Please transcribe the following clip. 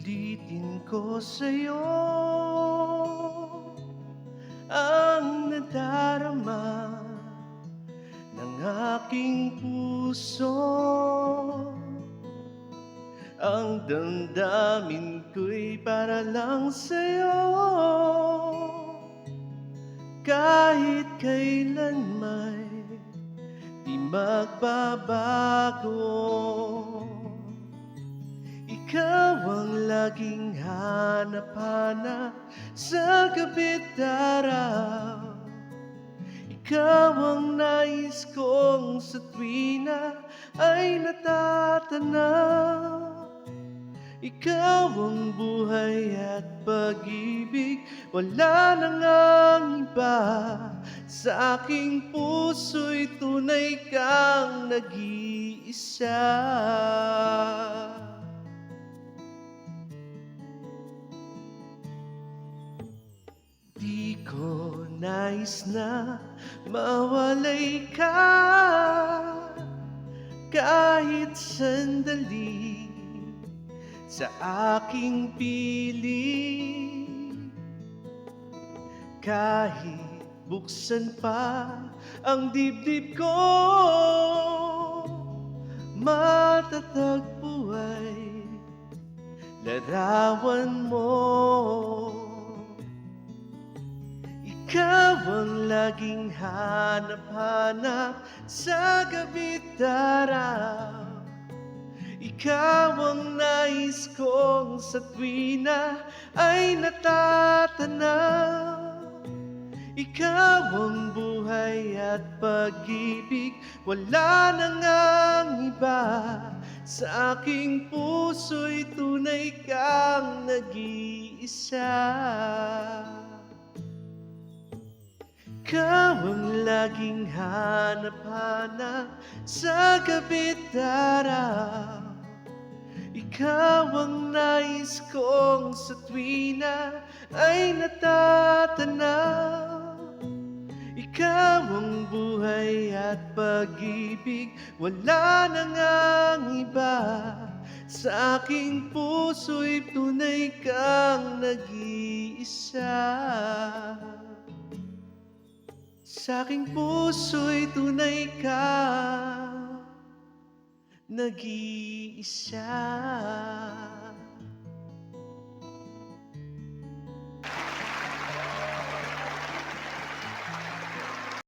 Ulitin ko sa'yo ang nadarama ng aking puso. Ang damdamin ko'y para lang sa'yo, kahit kailan may di magbabago. Ikaw ang laging hanap-hanap sa gabi't araw. Ikaw ang nais kong sa tuwina ay natatanaw. Ikaw ang buhay at pag-ibig, wala nang ang iba. Sa aking puso'y tunay kang nag-iisa. Di ko nais na mawalay ka kahit sandali sa aking piling. Kahit buksan pa ang dibdib ko, matatagpuan larawan mo. Ikaw ang laging hanap-hanap sa gabi't araw. Ikaw ang nais kong sa tuwina ay natatanaw. Ikaw ang buhay at pag-ibig, wala nang ang iba. Sa aking puso'y tunay kang nag-iisa. Ikaw ang laging hanap-hanap sa gabi't araw. Ikaw ang nais kong sa tuwina ay natatanaw. Ikaw ang buhay at pag-ibig, wala nang ang iba. Sa aking puso'y tunay kang nag-iisa. Sa aking puso'y tunay ka nag-iisa.